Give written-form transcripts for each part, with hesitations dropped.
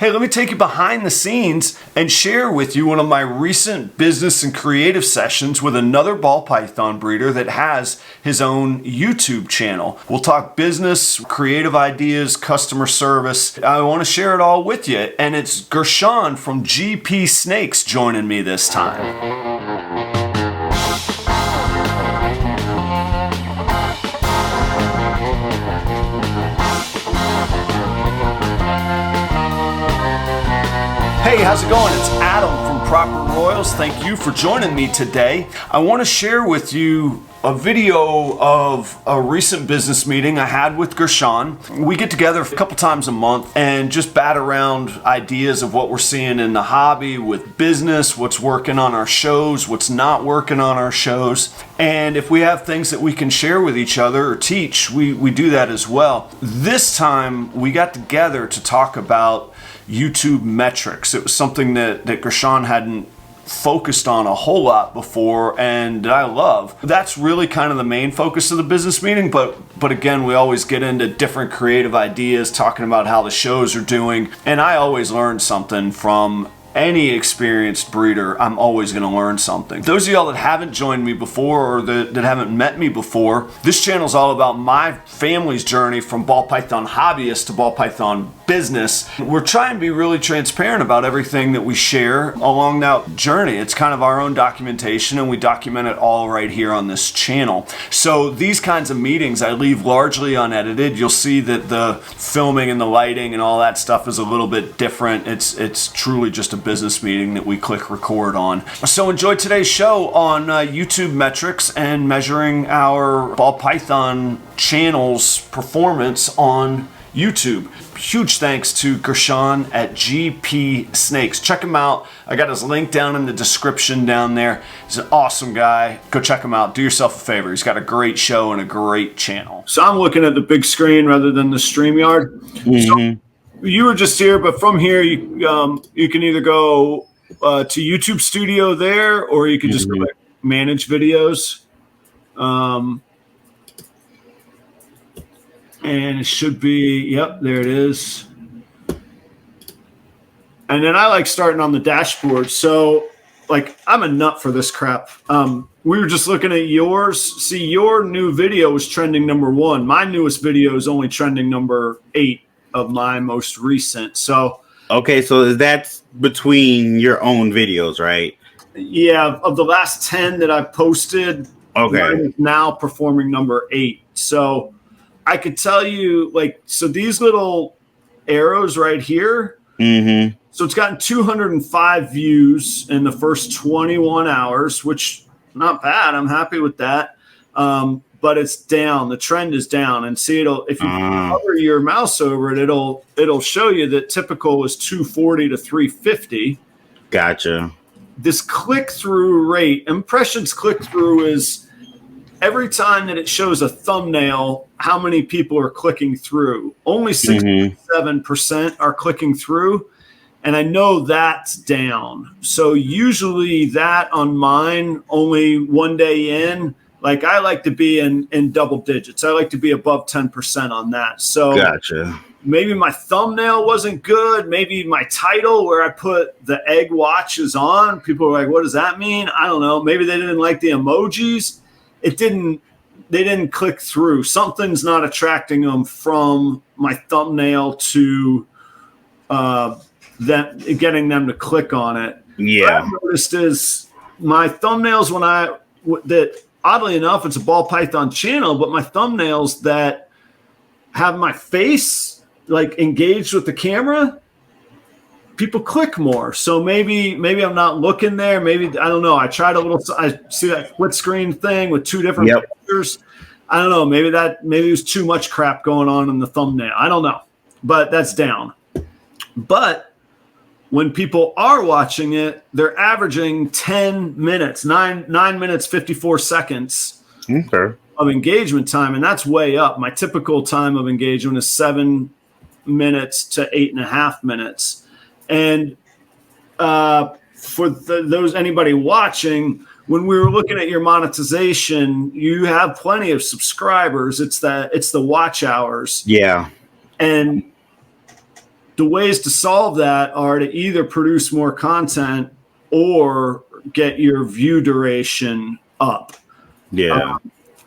Hey, let me take you behind the scenes and share with you one of my recent business and creative sessions with another ball python breeder that has his own YouTube channel. We'll talk business, creative ideas, customer service. I want to share it all with you. And it's Gershon from GP Snakes joining me this time. Hey, how's it going? It's Adam from Proper Royals. Thank you for joining me today. I want to share with you a video of a recent business meeting I had with Gershon. We get together a couple times a month and just bat around ideas of what we're seeing in the hobby with business, what's working on our shows, what's not working on our shows. And if we have things that we can share with each other or teach, we do that as well. This time we got together to talk about YouTube metrics. It was something that Gershon hadn't focused on a whole lot before, and I love. That's really kind of the main focus of the business meeting, but again, we always get into different creative ideas, talking about how the shows are doing, and I always learn something from any experienced breeder. I'm always going to learn something. Those of y'all that haven't joined me before or that haven't met me before, this channel is all about my family's journey from ball python hobbyist to ball python business. We're trying to be really transparent about everything that we share along that journey. It's kind of our own documentation, and we document it all right here on this channel. So these kinds of meetings I leave largely unedited. You'll see that the filming and the lighting and all that stuff is a little bit different. It's truly just a business meeting that we click record on. So enjoy today's show on YouTube metrics and measuring our ball python channel's performance on YouTube. Huge thanks to Gershon at GP Snakes. Check him out. I got his link down in the description down there. He's an awesome guy. Go check him out. Do yourself a favor. He's got a great show and a great channel. So I'm looking at the big screen rather than the StreamYard. So you were just here, but from here you can either go to YouTube Studio there, or you can just go like manage videos. And it should be, yep, there it is. And then I like starting on the dashboard. So like I'm a nut for this crap. We were just looking at yours. See, your new video was trending #1. My newest video is only trending number 8 of my most recent. So okay, so that's between your own videos, right? Yeah, of the last 10 that I've posted, mine is now performing number 8. So I could tell you, like, so these little arrows right here, so it's gotten 205 views in the first 21 hours, which not bad. I'm happy with that. But it's down. The trend is down. And see, if you hover your mouse over it, it'll show you that typical is 240 to 350. Gotcha. This click-through rate, impressions click-through is every time that it shows a thumbnail, how many people are clicking through. Only 67% are clicking through. And I know that's down. So usually that on mine, only one day in, like I like to be in double digits. I like to be above 10% on that. So gotcha. Maybe my thumbnail wasn't good. Maybe my title where I put the egg watches on, people were like, what does that mean? I don't know. Maybe they didn't like the emojis. They didn't click through. Something's not attracting them from my thumbnail to getting them to click on it. Yeah. What I've noticed is my thumbnails oddly enough, it's a ball python channel, but my thumbnails that have my face like engaged with the camera, people click more. So maybe I'm not looking there. Maybe, I don't know. I tried I see that split screen thing with 2 different pictures. I don't know. Maybe it was too much crap going on in the thumbnail. I don't know, but that's down. But when people are watching it, they're averaging 10 minutes, 9 minutes, 54 seconds of engagement time. And that's way up. My typical time of engagement is 7 minutes to 8.5 minutes. And for those anybody watching, when we were looking at your monetization, you have plenty of subscribers. It's the watch hours. Yeah. And the ways to solve that are to either produce more content or get your view duration up. Yeah.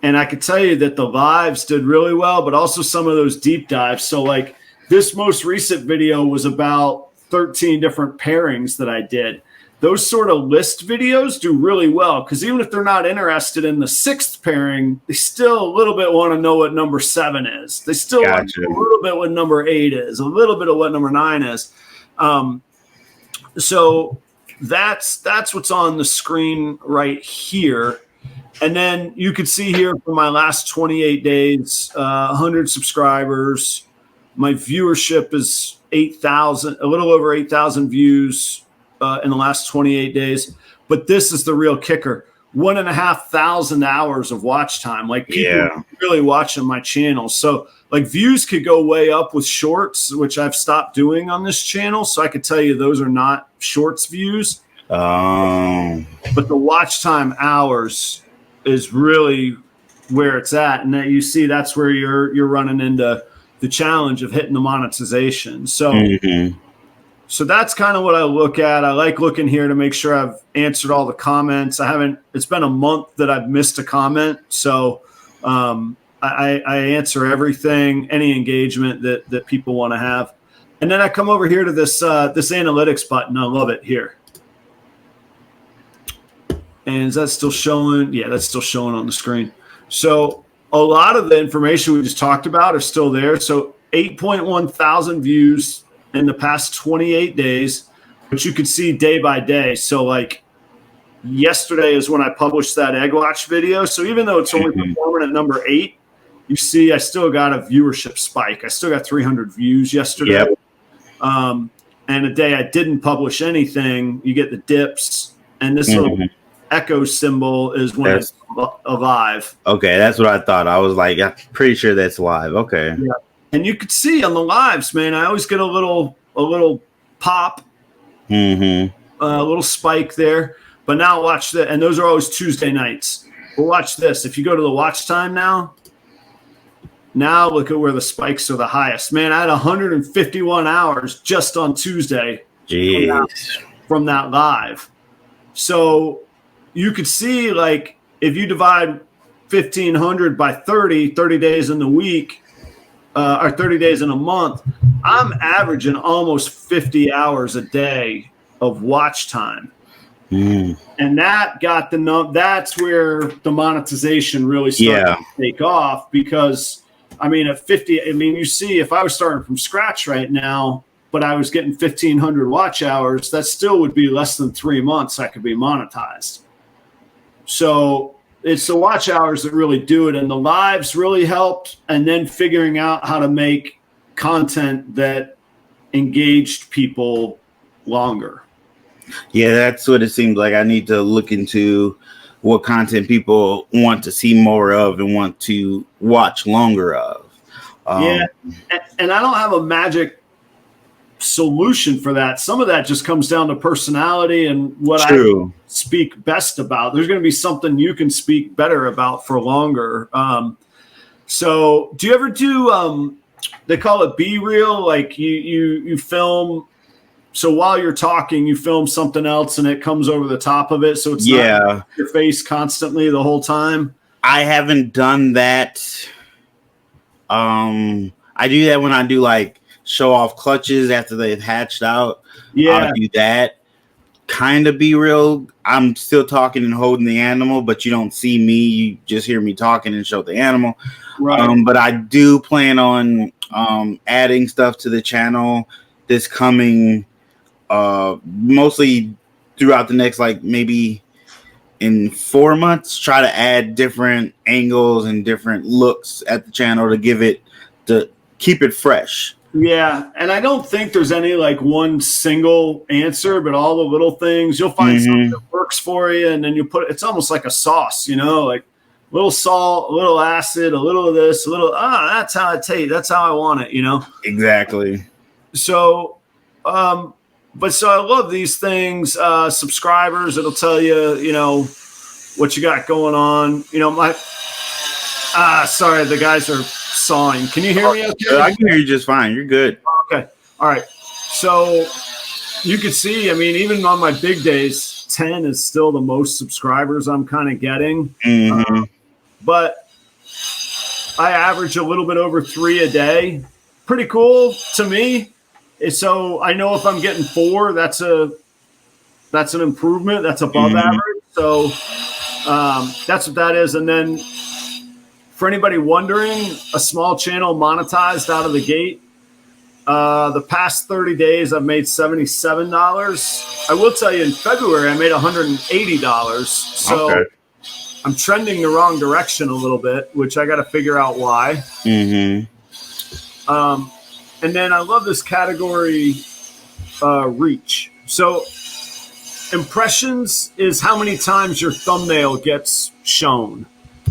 And I could tell you that the lives did really well, but also some of those deep dives. So like this most recent video was about 13 different pairings that I did. Those sort of list videos do really well because even if they're not interested in the 6th pairing, they still a little bit want to know what number 7 is. They still want to know a little bit what number 8 is, a little bit of what number 9 is. So that's what's on the screen right here. And then you could see here for my last 28 days, 100 subscribers. My viewership is 8,000, a little over 8,000 views in the last 28 days. But this is the real kicker. 1,500 hours of watch time. Like people really watching my channel. So like views could go way up with shorts, which I've stopped doing on this channel. So I could tell you those are not shorts views. But the watch time hours is really where it's at. And that you see that's where you're running into the challenge of hitting the monetization. So so that's kind of what I look at. I like looking here to make sure I've answered all the comments. It's been a month that I've missed a comment. So I answer everything, any engagement that people want to have. And then I come over here to this analytics button. I love it here. And is that still showing? Yeah, that's still showing on the screen. So a lot of the information we just talked about are still there. So 8.1 thousand views in the past 28 days, but you could see day by day. So like yesterday is when I published that egg watch video. So even though it's only performing at number 8, you see I still got a viewership spike. I still got 300 views yesterday. And a day I didn't publish anything, you get the dips. And this little echo symbol is when it's alive. Okay, that's what I thought. I was like, I'm pretty sure that's live. Okay. Yeah. And you could see on the lives, man, I always get a little pop, a little spike there. But now watch that. And those are always Tuesday nights. But watch this. If you go to the watch time now look at where the spikes are the highest. Man, I had 151 hours just on Tuesday from that live. So you could see, like, if you divide 1,500 by 30 days in the week, or 30 days in a month, I'm averaging almost 50 hours a day of watch time. And that got that's where the monetization really started to take off because, I mean, at 50, I mean, you see, if I was starting from scratch right now, but I was getting 1,500 watch hours, that still would be less than 3 months I could be monetized. So it's the watch hours that really do it. And the lives really helped. And then figuring out how to make content that engaged people longer. Yeah, that's what it seems like. I need to look into what content people want to see more of and want to watch longer of. And I don't have a magic solution for that. Some of that just comes down to personality and what I speak best about. There's going to be something you can speak better about for longer. So do you ever do, they call it B-reel, like you film. So while you're talking, you film something else and it comes over the top of it. So it's not your face constantly the whole time. I haven't done that. I do that when I do like show off clutches after they've hatched out. I'll do that. Kind of be real. I'm still talking and holding the animal, but you don't see me. You just hear me talking and show the animal. Right. But I do plan on adding stuff to the channel this coming mostly throughout the next, like, maybe in 4 months, try to add different angles and different looks at the channel to keep it fresh. Yeah, and I don't think there's any like one single answer, but all the little things, you'll find something that works for you, and then you put it's almost like a sauce, you know, like a little salt, a little acid, a little of this, a little that's how I taste, that's how I want it, you know. Exactly. So but so I love these things. Subscribers, it'll tell you, you know, what you got going on. You know, sorry, the guys are sawing. Can you hear me okay? I can hear you just fine. You're good. Okay. All right. So you can see, I mean, even on my big days, 10 is still the most subscribers I'm kind of getting. But I average a little bit over 3 a day. Pretty cool to me. So I know if I'm getting 4, that's an improvement. That's above average. So that's what that is. And then for anybody wondering, a small channel monetized out of the gate. The past 30 days, I've made $77. I will tell you, in February, I made $180. So okay. I'm trending the wrong direction a little bit, which I got to figure out why. And then I love this category, reach. So impressions is how many times your thumbnail gets shown.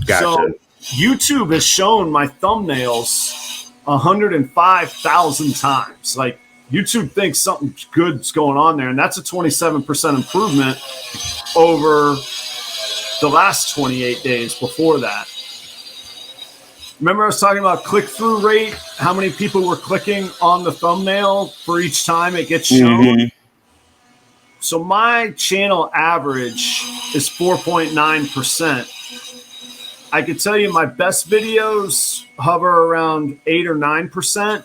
Gotcha. So YouTube has shown my thumbnails 105,000 times. Like, YouTube thinks something good's going on there, and that's a 27% improvement over the last 28 days before that. Remember I was talking about click-through rate, how many people were clicking on the thumbnail for each time it gets shown? So my channel average is 4.9%. I could tell you my best videos hover around 8 or 9%,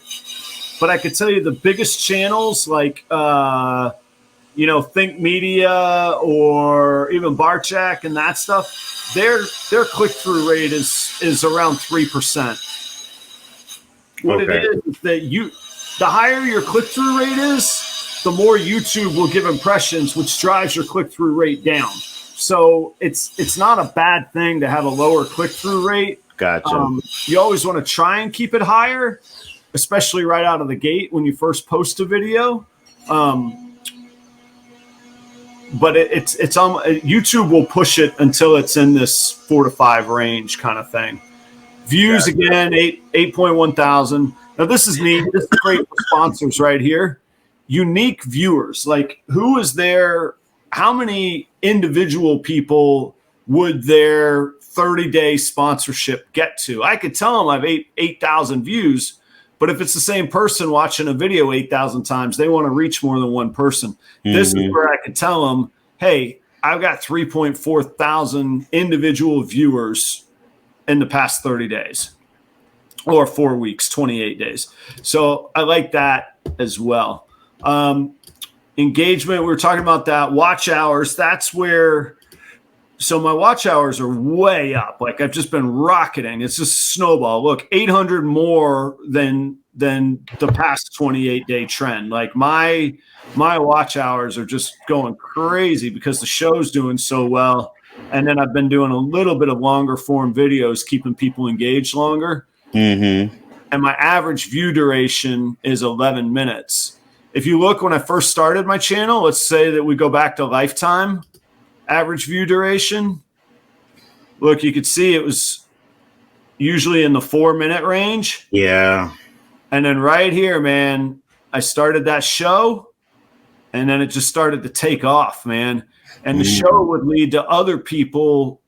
but I could tell you the biggest channels like, Think Media or even Barchak and that stuff, their click-through rate is around 3%. What it is that the higher your click-through rate is, the more YouTube will give impressions, which drives your click-through rate down. So it's not a bad thing to have a lower click-through rate. Gotcha. You always want to try and keep it higher, especially right out of the gate when you first post a video. But it's on YouTube will push it until it's in this 4 to 5 range kind of thing. Views again, 8.1 thousand. Now this is neat. This is great for sponsors right here. Unique viewers, like who is there? How many individual people would their 30-day sponsorship get to? I could tell them I've 8,000 views, but if it's the same person watching a video 8,000 times, they want to reach more than one person. This is where I could tell them, hey, I've got 3.4 thousand individual viewers in the past 30 days or 4 weeks, 28 days. So I like that as well. Engagement, we were talking about that. Watch hours, that's where, so my watch hours are way up. Like I've just been rocketing. It's just snowball. Look, 800 more than the past 28-day trend. Like my watch hours are just going crazy because the show's doing so well. And then I've been doing a little bit of longer form videos, keeping people engaged longer. And my average view duration is 11 minutes. If you look when I first started my channel, let's say that we go back to lifetime average view duration. Look, you could see it was usually in the 4-minute range. Yeah. And then right here, man, I started that show and then it just started to take off, man. And the show would lead to other people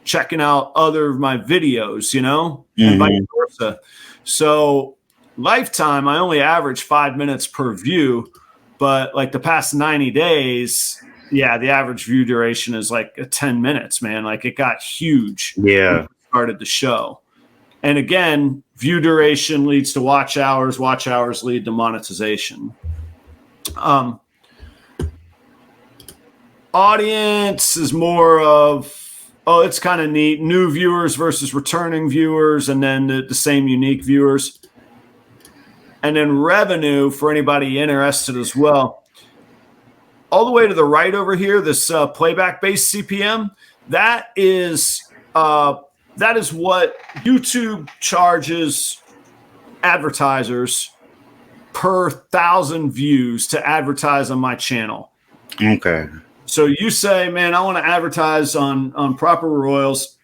checking out other of my videos, and vice versa. So lifetime, I only average 5 minutes per view, but like the past 90 days, yeah, the average view duration is like 10 minutes, man. Like it got huge. Yeah. Started the show. And again, view duration leads to watch hours lead to monetization. Audience is more of, it's kind of neat. New viewers versus returning viewers, and then the same unique viewers. And then revenue for anybody interested as well. All the way to the right over here, this playback-based CPM, that is what YouTube charges advertisers per 1,000 views to advertise on my channel. Okay. So you say, man, I want to advertise on Proper Royals.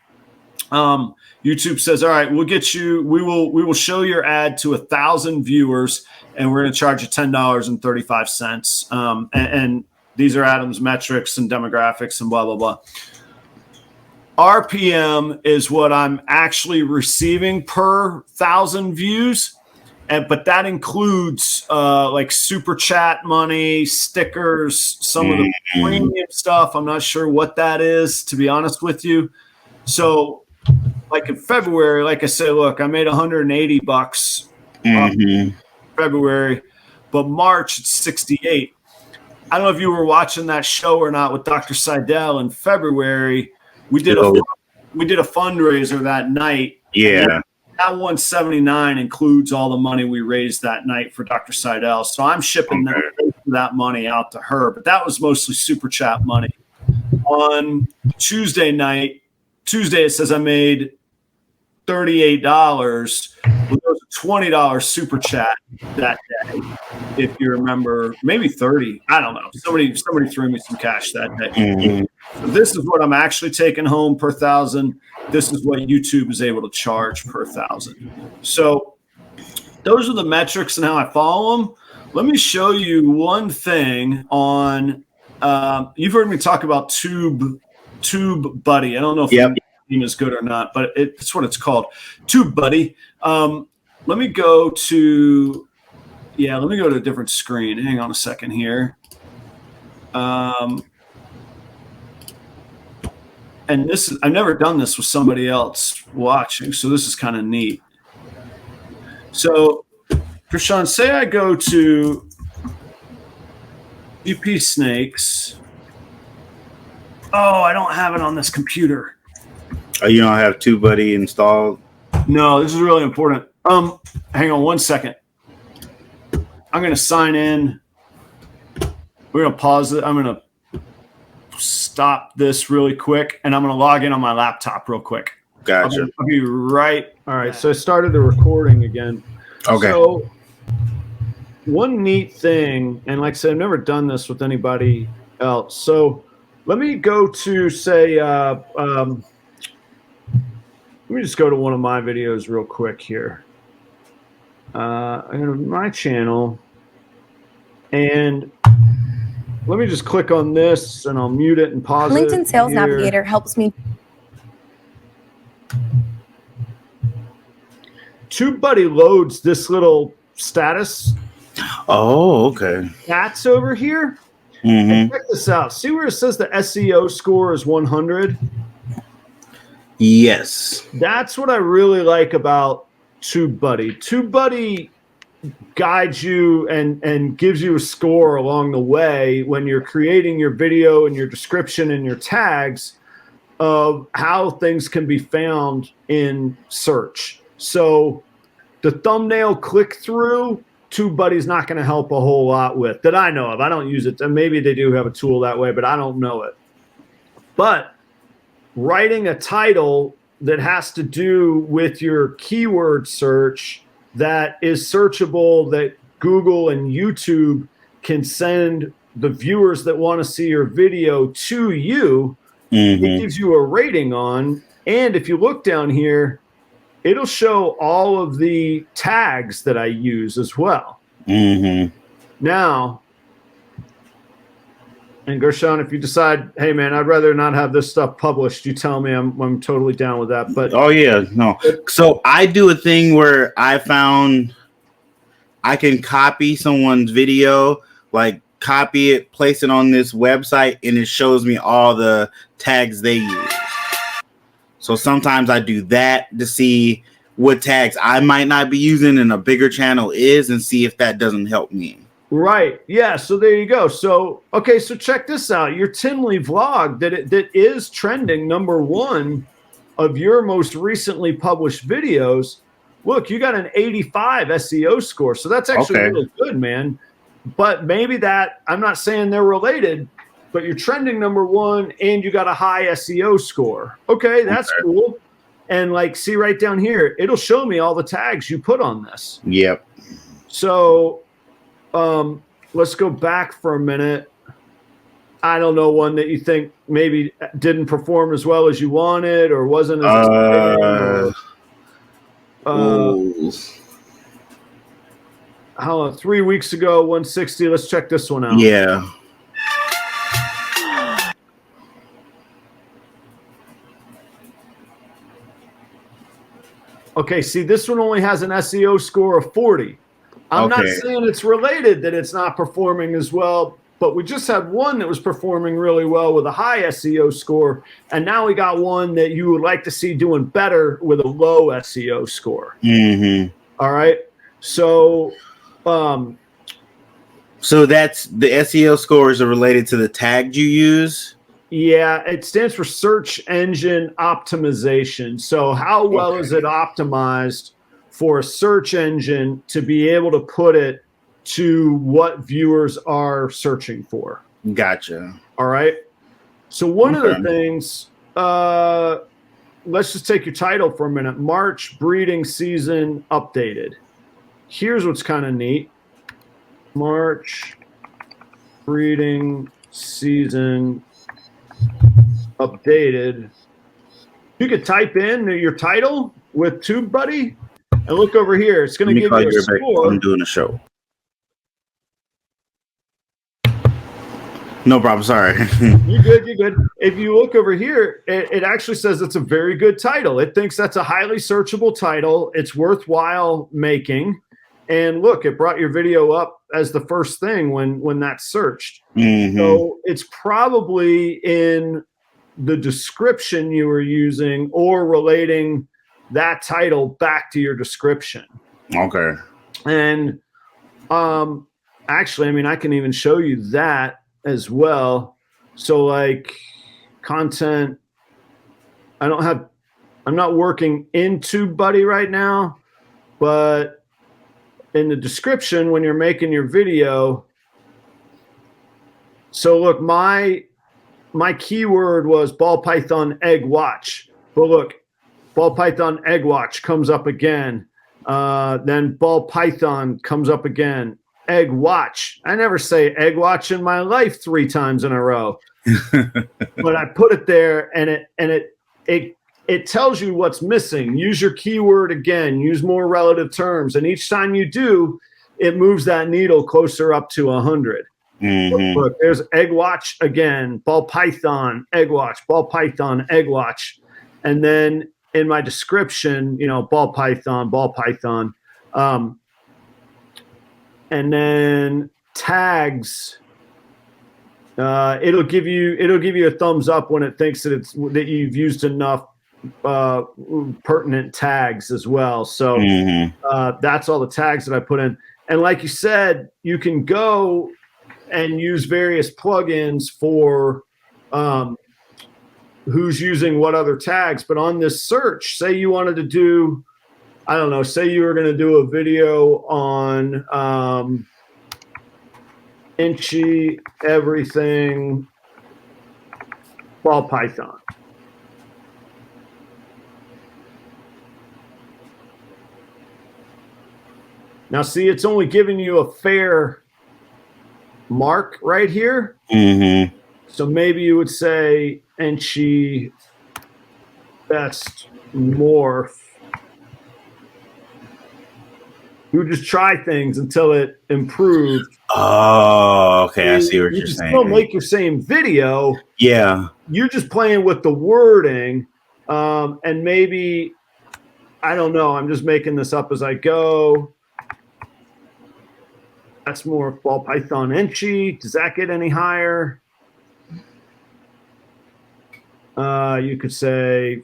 YouTube says, all right, we will show your ad to 1,000 viewers, and we're going to charge you $10.35. And these are Adam's metrics and demographics and blah, blah, blah. RPM is what I'm actually receiving per 1,000 views. but that includes like super chat money, stickers, some of the premium stuff. I'm not sure what that is, to be honest with you. So like in February, like I said, look, I made $180 February, but March it's 68. I don't know if you were watching that show or not with Dr. Seidel in February. We did a fundraiser that night. Yeah. That 179 includes all the money we raised that night for Dr. Seidel. So I'm shipping that money out to her, but that was mostly super chat money. On Tuesday it says I made $38. Well, there was a $20 super chat that day, if you remember, maybe 30. I don't know. Somebody threw me some cash that day. So this is what I'm actually taking home per 1,000. This is what YouTube is able to charge per 1,000. So those are the metrics and how I follow them. Let me show you one thing on. You've heard me talk about Tubebuddy. I don't know if the name is good or not, but it's what it's called, Tubebuddy. Let me go to a different screen. Hang on a second here. And I've never done this with somebody else watching, so this is kind of neat. So, Gershon, say I go to UP Snakes. Oh, I don't have it on this computer. Oh, you don't have Tubebuddy installed? No, this is really important. Hang on one second. I'm going to sign in. We're going to pause it. I'm going to stop this really quick, and I'm going to log in on my laptop real quick. Gotcha. I'll be right. All right. So I started the recording again. Okay. So one neat thing, and like I said, I've never done this with anybody else. So let me go to say, let me just go to one of my videos real quick here. I'm going to my channel, and let me just click on this, and I'll mute it and pause it. LinkedIn Sales Navigator helps me. TubeBuddy loads this little status. Oh, okay. That's over here. And check this out. See where it says the SEO score is 100? Yes. That's what I really like about TubeBuddy. TubeBuddy guides you and gives you a score along the way when you're creating your video and your description and your tags of how things can be found in search. So the thumbnail click through, TubeBuddy's not going to help a whole lot with that I know of. I don't use it. And maybe they do have a tool that way, but I don't know it. But writing a title that has to do with your keyword search that is searchable, that Google and YouTube can send the viewers that want to see your video to you, it gives you a rating on. And if you look down here, it'll show all of the tags that I use as well. Now, and Gershon, if you decide, hey man, I'd rather not have this stuff published, you tell me. I'm totally down with that. But oh yeah, no. So I do a thing where I found I can copy someone's video, like copy it, place it on this website, and it shows me all the tags they use. So sometimes I do that to see what tags I might not be using and a bigger channel is, and see if that doesn't help me. Right. Yeah. So there you go. So, okay. So check this out. Your Tinley vlog that is trending #1 of your most recently published videos. Look, you got an 85 SEO score. So that's actually really good, man. But maybe that, I'm not saying they're related, but you're trending #1 and you got a high SEO score. Okay. That's cool. And like, see right down here, it'll show me all the tags you put on this. Yep. So, let's go back for a minute. I don't know, one that you think maybe didn't perform as well as you wanted or wasn't as how long? 3 weeks ago, 160. Let's check this one out. Yeah. Okay, see, this one only has an SEO score of 40. I'm not saying it's related that it's not performing as well, but we just had one that was performing really well with a high SEO score, and now we got one that you would like to see doing better with a low SEO score. All right, so that's the SEO scores are related to the tags you use. Yeah, it stands for search engine optimization. So how well is it optimized for a search engine to be able to put it to what viewers are searching for? Gotcha. All right. So one of the things, let's just take your title for a minute. March breeding season updated. Here's what's kind of neat. March breeding season updated. You could type in your title with Tubebuddy and look over here. It's going to give you a score. I'm doing a show. No problem. Sorry. You're good. You're good. If you look over here, it actually says it's a very good title. It thinks that's a highly searchable title. It's worthwhile making. And look, it brought your video up as the first thing when that's searched. So it's probably in the description you were using or relating that title back to your description. Okay. And actually, I mean, I can even show you that as well. So like content, I'm not working in Tubebuddy right now, but in the description when you're making your video. So look, my keyword was ball python egg watch. But look, ball python egg watch comes up again. Then ball python comes up again. Egg watch. I never say egg watch in my life 3 times in a row. But I put it there, and it tells you what's missing. Use your keyword again. Use more relative terms. And each time you do, it moves that needle closer up to 100. Look, there's egg watch again, ball python, egg watch, ball python, egg watch. And then in my description, ball python. And then tags, it'll give you a thumbs up when it thinks that you've used enough pertinent tags as well. So that's all the tags that I put in. And like you said, you can go and use various plugins for who's using what other tags. But on this search, say you wanted to do, I don't know, say you were going to do a video on inchy everything ball python. Now, see, it's only giving you a fair mark right here. So maybe you would say inchy best morph. You would just try things until it improved. Oh, okay. I see what you're saying. You still make your same video. Yeah. You're just playing with the wording. And maybe, I don't know, I'm just making this up as I go. That's more ball python inchy. Does that get any higher? You could say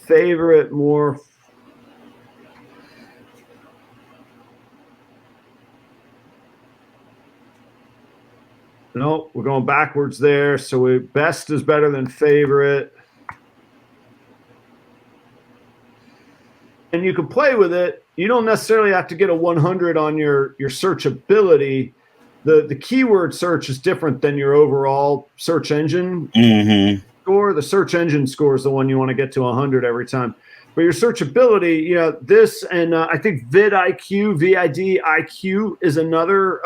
favorite morph. No, we're going backwards there. So best is better than favorite. And you can play with it. You don't necessarily have to get a 100 on your searchability. The keyword search is different than your overall search engine score. The search engine score is the one you want to get to 100 every time. But your searchability, this and I think VidIQ is another,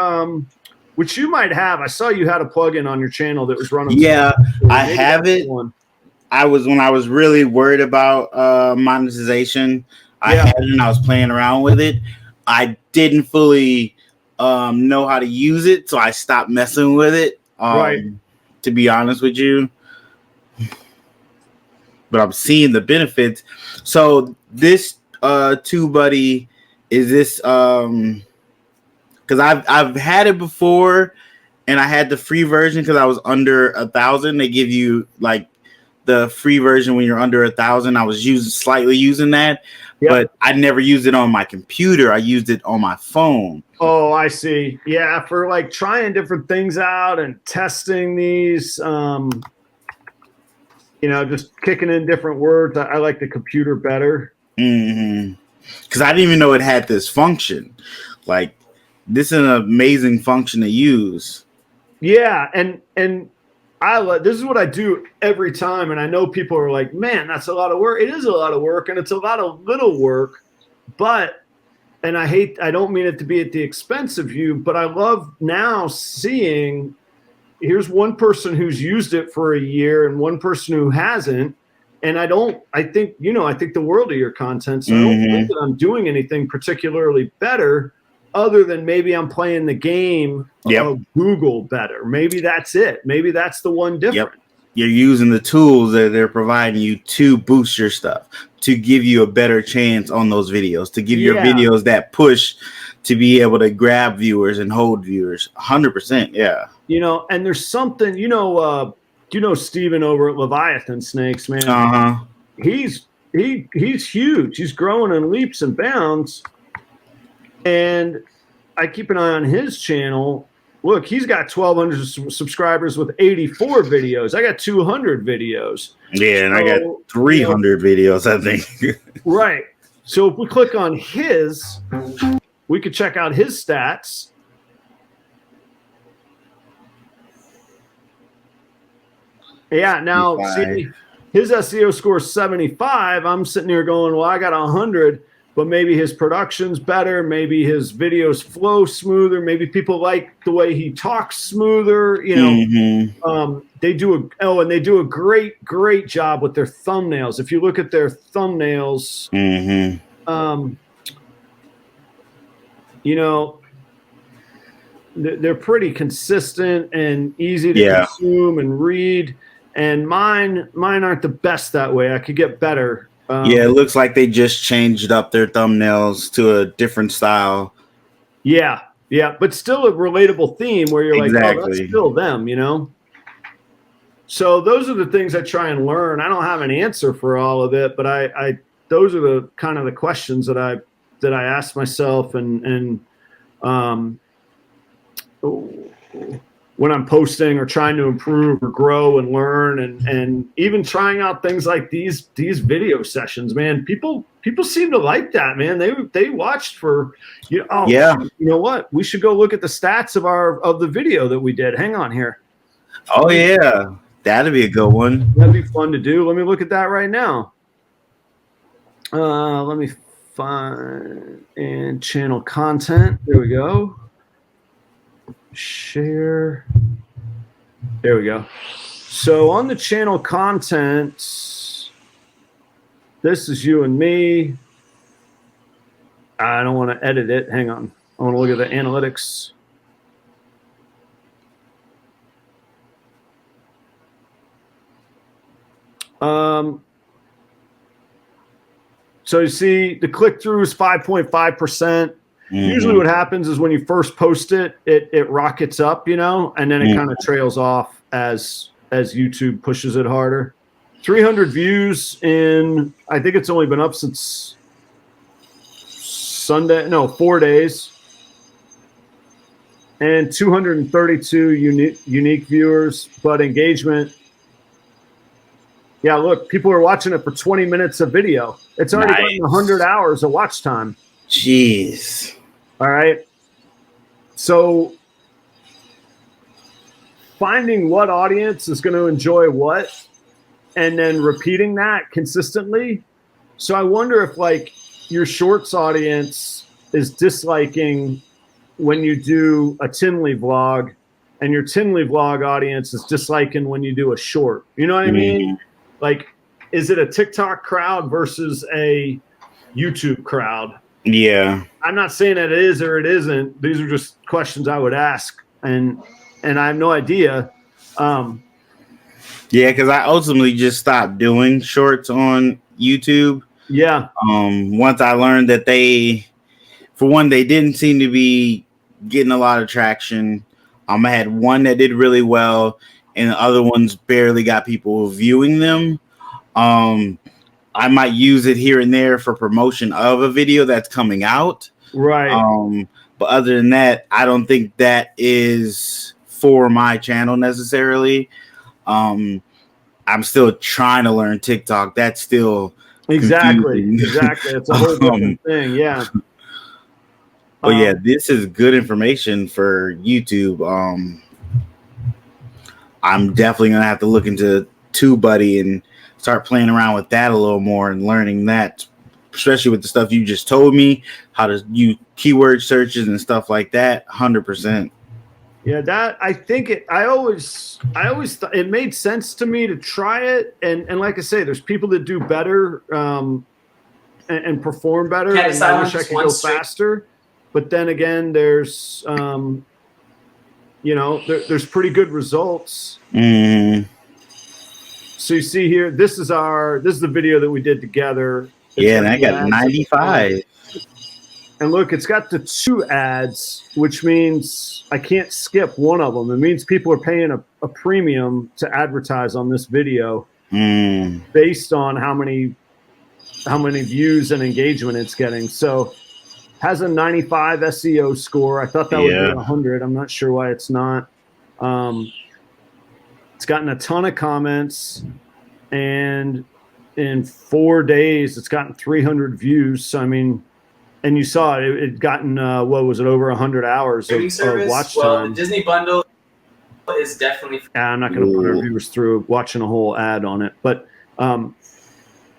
which you might have. I saw you had a plugin on your channel that was running. Yeah, I have it. When I was really worried about monetization, I had it and I was playing around with it. I didn't fully know how to use it, so I stopped messing with it. To be honest with you. but I'm seeing the benefits. So this Tubebuddy, is this because I've had it before, and I had the free version because I was under 1,000. They give you like the free version when you're under 1,000. I was slightly using that, but I never used it on my computer. I used it on my phone. Oh, I see. Yeah, for like trying different things out and testing these, just kicking in different words. I like the computer better. Because I didn't even know it had this function. Like, this is an amazing function to use. Yeah, and this is what I do every time, and I know people are like, man, that's a lot of work. It is a lot of work, and it's a lot of little work, and I don't mean it to be at the expense of you, but I love now seeing, here's one person who's used it for a year and one person who hasn't, and I think the world of your content, so I don't think that I'm doing anything particularly better, other than maybe I'm playing the game of Google better. Maybe that's it. Maybe that's the one difference. You're using the tools that they're providing you to boost your stuff, to give you a better chance on those videos, to give your videos that push to be able to grab viewers and hold viewers. 100%, yeah. And there's something, Steven over at Leviathan Snakes, man. He's huge. He's growing in leaps and bounds. And I keep an eye on his channel. Look, he's got 1,200 subscribers with 84 videos. I got 200 videos. Yeah, and I got 300 videos, I think. Right. So if we click on his, we could check out his stats. Yeah, now see, his SEO score is 75. I'm sitting here going, well, I got 100. But maybe his production's better. Maybe his videos flow smoother. Maybe people like the way he talks smoother. They do a great job with their thumbnails. If you look at their thumbnails, they're pretty consistent and easy to consume and read. And mine aren't the best that way. I could get better. It looks like they just changed up their thumbnails to a different style. Yeah, but still a relatable theme where you're like, oh, that's still them, So those are the things I try and learn. I don't have an answer for all of it, but I those are the kind of the questions that I ask myself and when I'm posting or trying to improve or grow and learn and even trying out things like these video sessions, man, people seem to like that, man. They watched for, you know what? We should go look at the stats of the video that we did. Hang on here. Oh yeah. That'd be a good one. That'd be fun to do. Let me look at that right now. Let me find and channel content. There we go. Share. There we go. So on the channel content, this is you and me. I don't want to edit it. Hang on. I want to look at the analytics. So you see the click-through is 5.5%. Usually what happens is when you first post it, it rockets up, and then it kind of trails off as YouTube pushes it harder. 300 views in, I think it's only been up since Sunday. No, 4 days. And 232 unique viewers, but engagement. Yeah, look, people are watching it for 20 minutes of video. It's already gotten 100 hours of watch time. Jeez. All right. So finding what audience is going to enjoy what and then repeating that consistently. So I wonder if like your shorts audience is disliking when you do a Tinley vlog and your Tinley vlog audience is disliking when you do a short. You know what I mean? Like, is it a TikTok crowd versus a YouTube crowd? Yeah. I'm not saying that it is or it isn't. These are just questions I would ask, and I have no idea. Yeah, because I ultimately just stopped doing shorts on YouTube. Yeah. Once I learned that they didn't seem to be getting a lot of traction. I had one that did really well, and the other ones barely got people viewing them. I might use it here and there for promotion of a video that's coming out. Right. But other than that, I don't think that is for my channel necessarily. I'm still trying to learn TikTok. That's still exactly. confusing. It's a whole different thing. Yeah. But yeah, this is good information for YouTube. I'm definitely gonna have to look into Tubebuddy and start playing around with that a little more and learning that, especially with the stuff you just told me, how to use keyword searches and stuff like that. 100%. Yeah, that I think I always thought it made sense to me to try it, and like I say, there's people that do better and perform better. And I wish I could go faster, but then again, there's there's pretty good results. Mm. So you see here, this is the video that we did together. Yeah, and I got 95. And look, it's got the 2 ads, which means I can't skip one of them. It means people are paying a premium to advertise on this video based on how many views and engagement it's getting. So has a 95 SEO score. I thought that would be 100. I'm not sure why it's not. It's gotten a ton of comments, and in 4 days, it's gotten 300 views. So, I mean, and you saw it. It gotten what was it, over 100 hours of watch time. The Disney bundle is definitely. I'm not going to put our viewers through watching a whole ad on it, but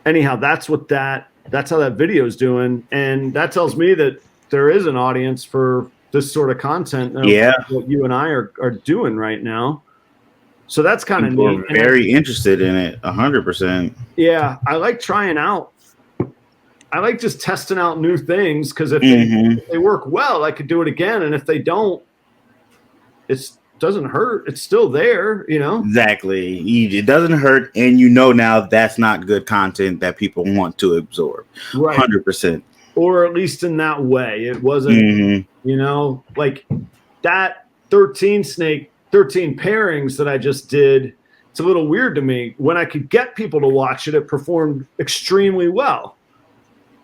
anyhow, that's how that video is doing, and that tells me that there is an audience for this sort of content. What you and I are doing right now. So that's kind of neat. We're very interested in it, 100%. Yeah, I like trying out. I like just testing out new things, because if they work well, I could do it again, and if they don't, it doesn't hurt. It's still there, Exactly. It doesn't hurt, and now that's not good content that people want to absorb. Right. 100%. Or at least in that way. It wasn't, like that 13 pairings that I just did. It's a little weird to me. When I could get people to watch it, it performed extremely well.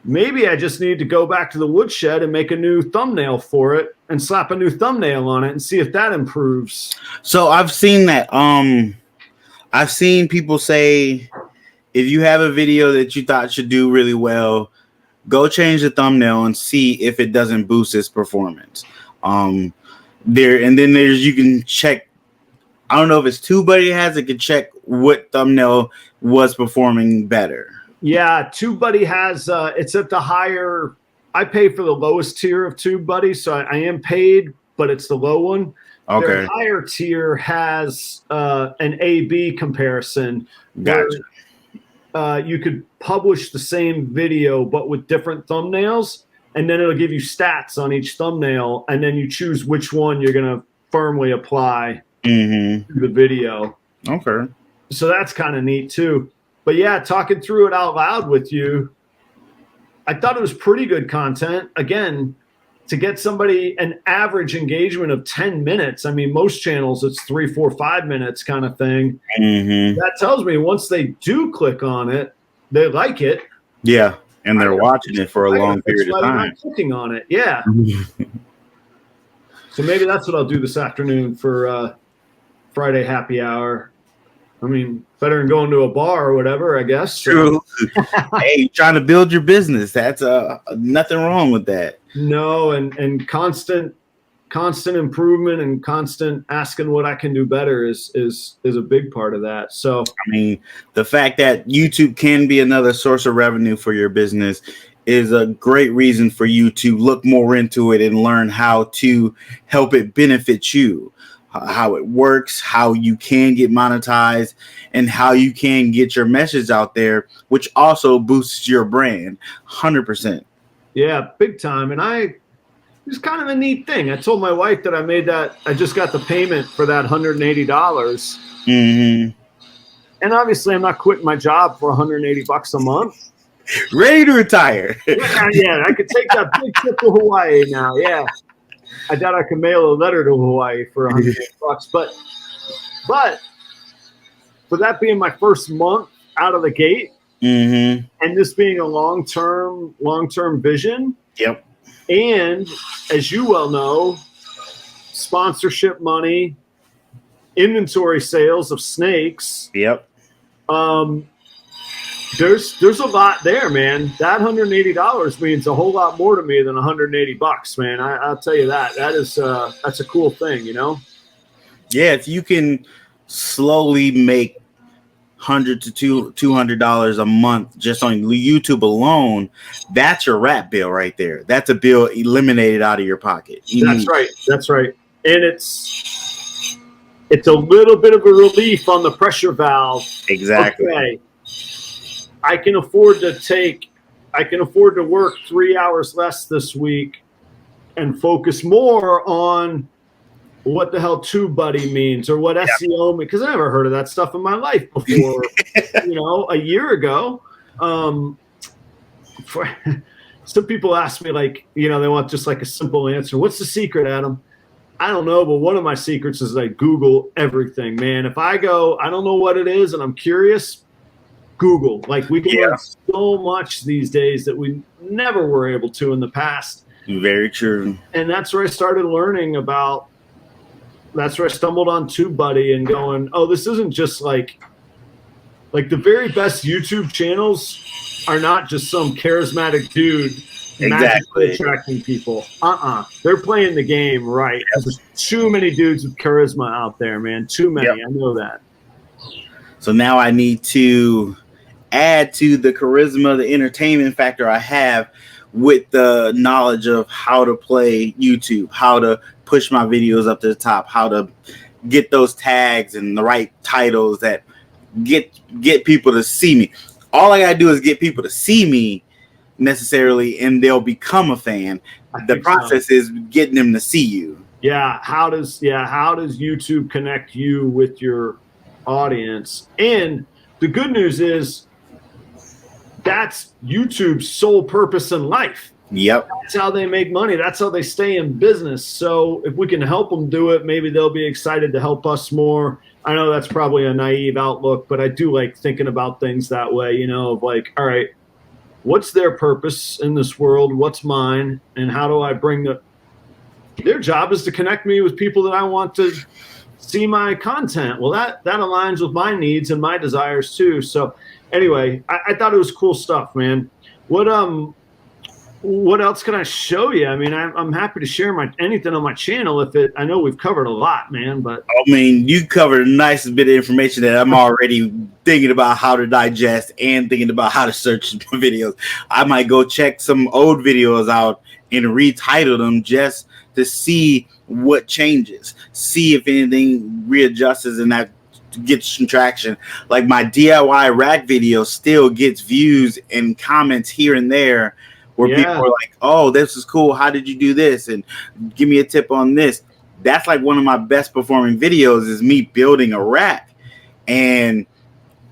Maybe I just need to go back to the woodshed and make a new thumbnail for it and slap a new thumbnail on it and see if that improves. So I've seen that. I've seen people say, if you have a video that you thought should do really well, go change the thumbnail and see if it doesn't boost its performance. You can check. I don't know if it's Tubebuddy has it, can check what thumbnail was performing better. Yeah, Tubebuddy has it's at the higher. I pay for the lowest tier of Tubebuddy, so I am paid, but it's the low one. Okay. Their higher tier has an A/B comparison. Gotcha. You could publish the same video but with different thumbnails, and then it'll give you stats on each thumbnail, and then you choose which one you're going to firmly apply to the video. Okay. So that's kind of neat too. But yeah, talking through it out loud with you, I thought it was pretty good content. Again, to get somebody an average engagement of 10 minutes. I mean, most channels it's 3, 4, 5 minutes kind of thing. That tells me once they do click on it, they like it. Yeah, and they're watching it for a long period of time. Not clicking on it, yeah. So maybe that's what I'll do this afternoon for Friday happy hour. I mean, better than going to a bar or whatever, I guess. True. Hey, trying to build your business. That's nothing wrong with that. No, and constant improvement and constant asking what I can do better is a big part of that. So I mean, the fact that YouTube can be another source of revenue for your business is a great reason for you to look more into it and learn how to help it benefit you. How it works, how you can get monetized, and how you can get your message out there, which also boosts your brand 100%. Yeah, big time. And it's kind of a neat thing. I told my wife that I just got the payment for that $180. And obviously, I'm not quitting my job for $180 a month. Ready to retire. Yeah, I could take that big trip to Hawaii now. Yeah, I doubt I can mail a letter to Hawaii for $180. But for that being my first month out of the gate, and this being a long-term vision. Yep. And as you well know, sponsorship money, inventory sales of snakes. Yep. There's a lot there, man. That $180 means a whole lot more to me than $180, man. I'll tell you that. That's a cool thing, you know? Yeah, if you can slowly make $100 to $200 a month just on YouTube alone, that's your rap bill right there. That's a bill eliminated out of your pocket. That's right. And it's a little bit of a relief on the pressure valve. Exactly. Okay. I can afford to work 3 hours less this week and focus more on what the hell Tubebuddy means or what SEO means, because I never heard of that stuff in my life before. A year ago. Some people ask me, like, they want just like a simple answer. What's the secret, Adam? I don't know, but one of my secrets is I Google everything, man. If I go, I don't know what it is, and I'm curious, Google. Like, we can learn so much these days that we never were able to in the past. Very true. And that's where I started learning about. That's where I stumbled on Tubebuddy and going, oh, this isn't just like the very best YouTube channels are not just some charismatic dude magically attracting people. They're playing the game right. There's too many dudes with charisma out there, man. Too many. Yep. I know that. So now I need to add to the charisma, the entertainment factor I have with the knowledge of how to play YouTube, how to push my videos up to the top, how to get those tags and the right titles that get people to see me. All I gotta do is get people to see me necessarily, and they'll become a fan. The process is getting them to see you. Yeah. How does YouTube connect you with your audience? And the good news is that's YouTube's sole purpose in life. Yep. That's how they make money. That's how they stay in business. So if we can help them do it, maybe they'll be excited to help us more. I know that's probably a naive outlook, but I do like thinking about things that way, of like, all right, what's their purpose in this world? What's mine? And how do I bring their job is to connect me with people that I want to see my content. Well, that aligns with my needs and my desires too. So anyway, I thought it was cool stuff, man. What else can I show you? I mean, I'm happy to share anything on my channel I know we've covered a lot, man, but I mean, you covered a nice bit of information that I'm already thinking about how to digest and thinking about how to search videos. I might go check some old videos out and retitle them just to see what changes, see if anything readjusts and that gets some traction. Like my DIY rack video still gets views and comments here and there where people are like, oh, this is cool. How did you do this? And give me a tip on this. That's like one of my best performing videos is me building a rack. And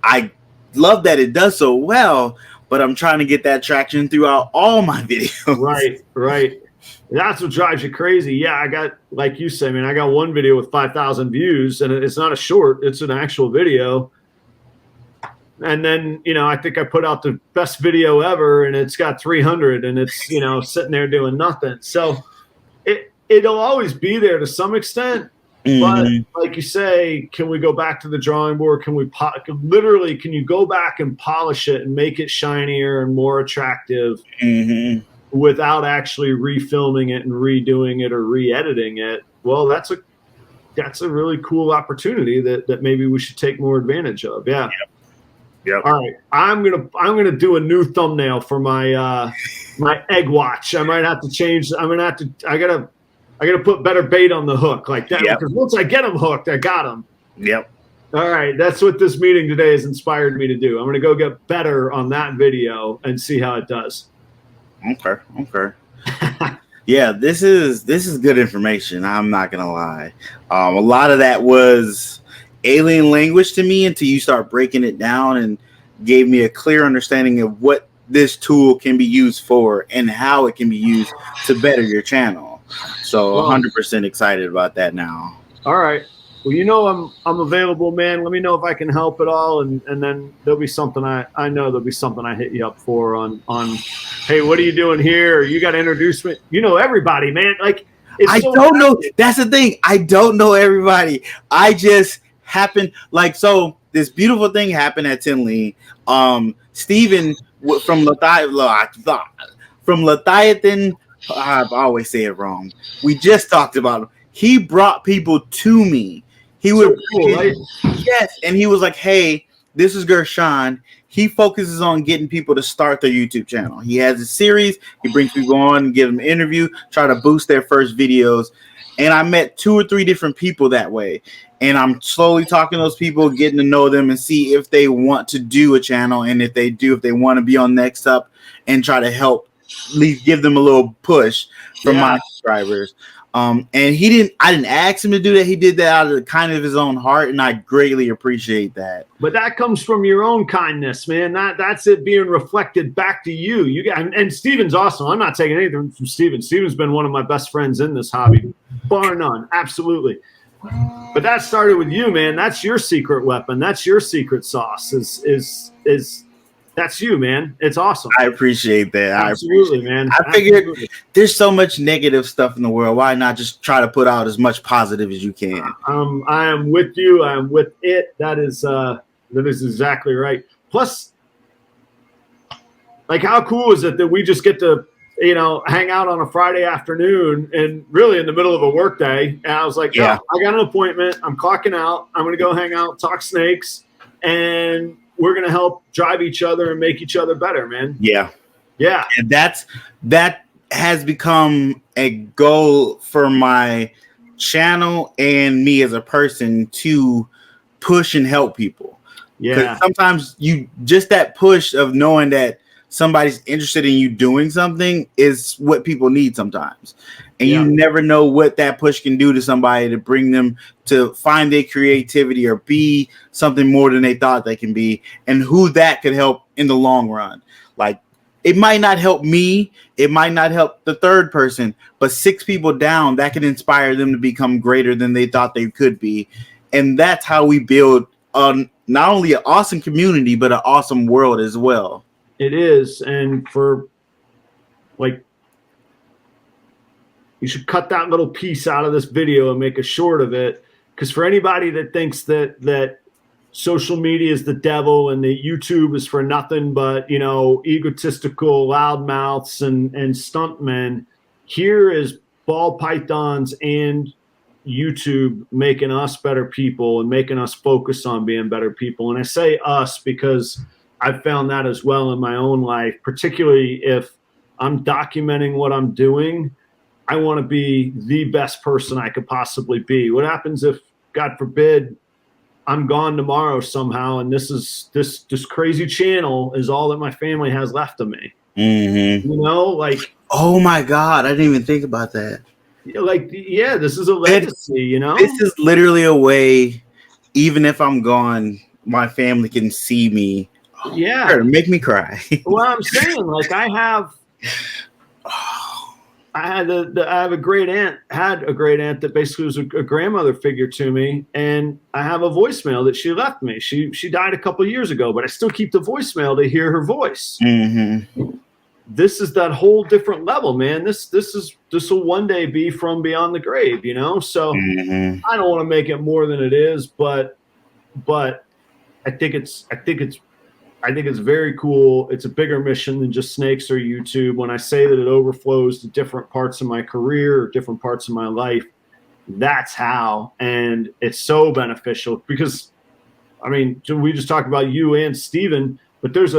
I love that it does so well, but I'm trying to get that traction throughout all my videos. Right. That's what drives you crazy. Yeah, I got, like you say, man, I got one video with 5,000 views, and it's not a short, it's an actual video. And then, I think I put out the best video ever, and it's got 300, and it's, sitting there doing nothing. So it'll always be there to some extent. But like you say, can we go back to the drawing board? Can we can you go back and polish it and make it shinier and more attractive without actually refilming it and redoing it or re-editing it? Well, that's a really cool opportunity that maybe we should take more advantage of. Yeah. Yep. All right, I'm gonna do a new thumbnail for my my egg watch. I might have to change. I gotta put better bait on the hook like that, because once I get them hooked, I got them. Yep. All right, that's what this meeting today has inspired me to do. I'm gonna go get better on that video and see how it does. Okay. Yeah, this is good information. I'm not gonna lie. A lot of that was alien language to me until you start breaking it down and gave me a clear understanding of what this tool can be used for and how it can be used to better your channel. So 100% excited about that now. All right. Well, you know I'm available, man. Let me know if I can help at all, and then there'll be something I know there'll be something I hit you up for on. Hey, what are you doing here? You got to introduce me. You know everybody, man. Like I don't know. That's the thing. I don't know everybody. I just happened so. This beautiful thing happened at Tinley. Steven from Leviathan. I always say it wrong. We just talked about him. He brought people to me. He would, cool, right? Yes, and he was like, "Hey, this is Gershon. He focuses on getting people to start their YouTube channel. He has a series. He brings people on and give them an interview, try to boost their first videos." And I met 2 or 3 different people that way. And I'm slowly talking to those people, getting to know them and see if they want to do a channel. And if they do, if they want to be on Next Up and try to help, at least give them a little push from my subscribers. And I didn't ask him to do that. He did that out of kind of his own heart, and I greatly appreciate that. But that comes from your own kindness, man. That's it being reflected back to you. You got, and Steven's awesome. I'm not taking anything from Steven. Steven's been one of my best friends in this hobby, bar none. Absolutely. But that started with you, man. That's your secret weapon. That's your secret sauce. Is that's you, man. It's awesome. I appreciate that. Absolutely, man. I figured there's so much negative stuff in the world. Why not just try to put out as much positive as you can? I am with you. I am with it. That is exactly right. Plus, like, how cool is it that we just get to, hang out on a Friday afternoon and really in the middle of a work day. And I was like, I got an appointment. I'm clocking out. I'm going to go hang out, talk snakes, and we're going to help drive each other and make each other better, man. Yeah. Yeah. And that has become a goal for my channel and me as a person to push and help people. Yeah. Sometimes that push of knowing that somebody's interested in you doing something is what people need sometimes. And you never know what that push can do to somebody to bring them to find their creativity or be something more than they thought they can be, and who that could help in the long run. Like, it might not help me, it might not help the third person, but 6 people down, that can inspire them to become greater than they thought they could be. And that's how we build not only an awesome community, but an awesome world as well. It is. And you should cut that little piece out of this video and make a short of it. Because for anybody that thinks that social media is the devil and that YouTube is for nothing but, egotistical loudmouths and stuntmen, here is ball pythons and YouTube making us better people and making us focus on being better people. And I say us because I've found that as well in my own life, particularly if I'm documenting what I'm doing. I want to be the best person I could possibly be. What happens if, God forbid, I'm gone tomorrow somehow, and this crazy channel is all that my family has left of me? Mm-hmm. Oh my God, I didn't even think about that. This is a legacy. This is literally a way, even if I'm gone, my family can see me. Yeah, make me cry. Well, I'm saying, I have a great aunt that basically was a grandmother figure to me, and I have a voicemail that she left me. She died a couple of years ago, but I still keep the voicemail to hear her voice. Mm-hmm. This is that whole different level, man. This will one day be from beyond the grave, So I don't want to make it more than it is, but I think it's very cool. It's a bigger mission than just snakes or YouTube. When I say that it overflows to different parts of my career or different parts of my life, that's how. And it's so beneficial because, we just talked about you and Steven, but there's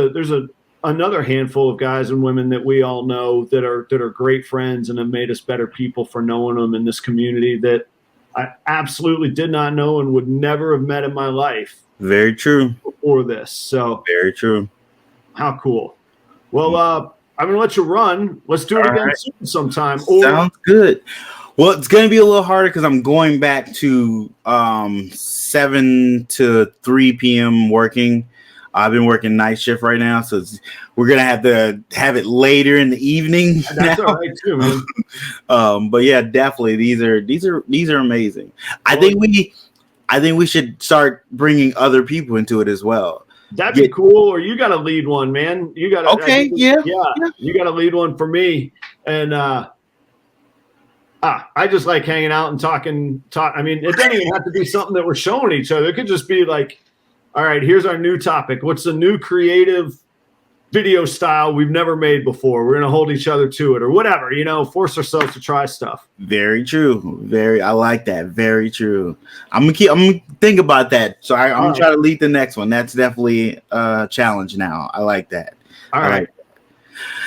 another handful of guys and women that we all know that are great friends and have made us better people for knowing them in this community that I absolutely did not know and would never have met in my life. Very true. Before this. So very true. How cool. Well, I'm going to let you run. Let's do it again soon sometime. Sounds good. Well, it's going to be a little harder because I'm going back to 7 to 3 p.m. working. I've been working night shift right now, so we're gonna have to have it later in the evening. That's all right too, man. But yeah, definitely these are amazing. I think we should start bringing other people into it as well. That'd be cool. Or you got to lead one, man. You got to. Okay, yeah. You got to lead one for me. And I just like hanging out and talking. I mean, it doesn't even have to be something that we're showing each other. It could just be like, all right, here's our new topic. What's the new creative video style we've never made before? We're gonna hold each other to it, or whatever. Force ourselves to try stuff. Very true. I like that. Very true. I'm gonna think about that. So I'm gonna try to lead the next one. That's definitely a challenge now. I like that. All right.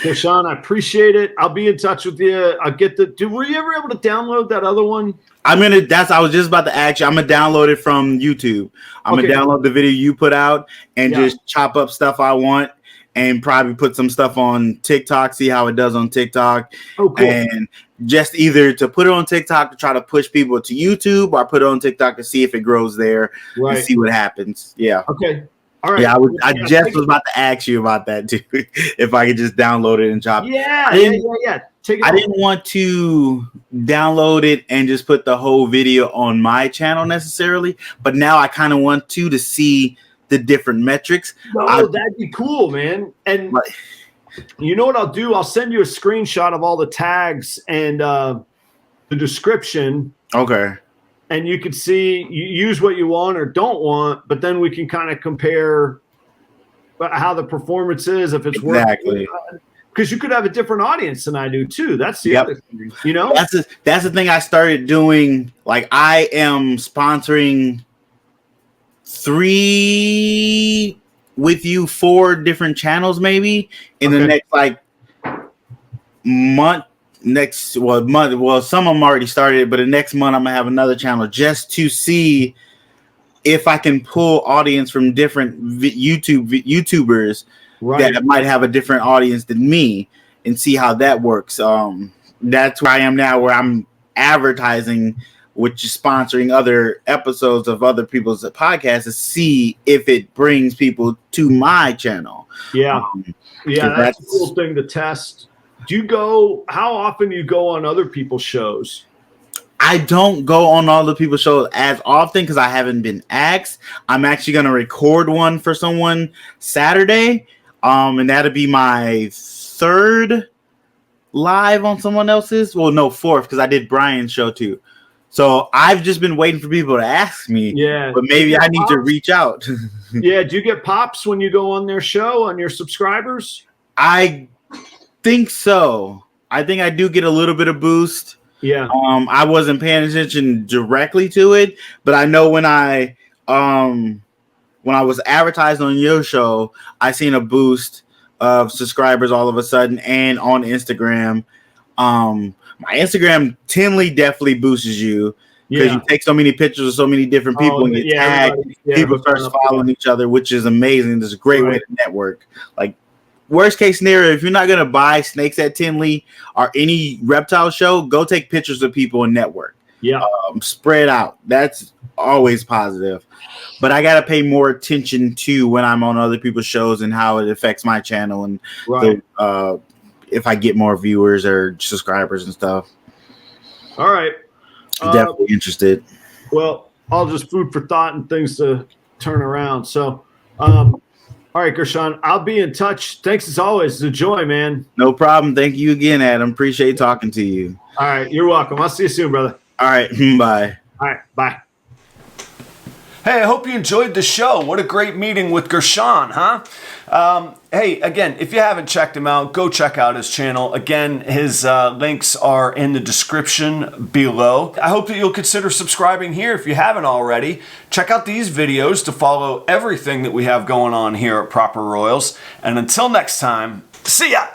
Gershon, I appreciate it. I'll be in touch with you. I'll get were you ever able to download that other one? I was just about to ask you. I'm gonna download it from YouTube. I'm gonna download the video you put out and just chop up stuff I want and probably put some stuff on TikTok, see how it does on TikTok. Oh, cool. And just either to put it on TikTok to try to push people to YouTube, or put it on TikTok to see if it grows there and see what happens. Yeah. Okay. All right. Yeah, I just was about to ask you about that too. If I could just download it and chop it. Yeah. I didn't want to download it and just put the whole video on my channel necessarily, but now I kind of want to see the different metrics. No, that'd be cool, man. And you know what I'll do? I'll send you a screenshot of all the tags and the description. Okay. And you can see, you use what you want or don't want, but then we can kind of compare how the performance is, if it's working. Because you could have a different audience than I do too. That's the other thing, That's the thing I started doing. Like, I am sponsoring 4 different channels maybe in the next month. Some of them already started, but the next month I'm gonna have another channel just to see if I can pull audience from different YouTubers that might have a different audience than me and see how that works. That's where I am now, where I'm advertising, which is sponsoring other episodes of other people's podcasts to see if it brings people to my channel. That's a cool thing to test. How often do you go on other people's shows? I don't go on all the people's shows as often because I haven't been asked. I'm actually going to record one for someone Saturday. And that'll be my 3rd live on someone else's. Well, no, 4th, because I did Brian's show too. So I've just been waiting for people to ask me. Yeah. But maybe I need to reach out. Yeah. Do you get pops when you go on their show, on your subscribers? I think so. I think I do get a little bit of boost. Yeah. I wasn't paying attention directly to it, but I know when I was advertised on your show, I seen a boost of subscribers all of a sudden, and on Instagram. My Instagram Tinley definitely boosts you because you take so many pictures of so many different people and get tagged. People start following each other, which is amazing. This is a great way to network. Like, worst case scenario, if you're not going to buy snakes at Tinley or any reptile show, go take pictures of people and network. Yeah. Spread out. That's always positive. But I got to pay more attention to when I'm on other people's shows and how it affects my channel and if I get more viewers or subscribers and stuff. All right. Definitely interested. Well, all just food for thought and things to turn around. So, all right, Gershon, I'll be in touch. Thanks as always. It's a joy, man. No problem. Thank you again, Adam. Appreciate talking to you. All right. You're welcome. I'll see you soon, brother. All right. Bye. All right. Bye. Hey, I hope you enjoyed the show. What a great meeting with Gershon, huh? Hey, again, if you haven't checked him out, go check out his channel. Again, his links are in the description below. I hope that you'll consider subscribing here if you haven't already. Check out these videos to follow everything that we have going on here at Proper Royals. And until next time, see ya!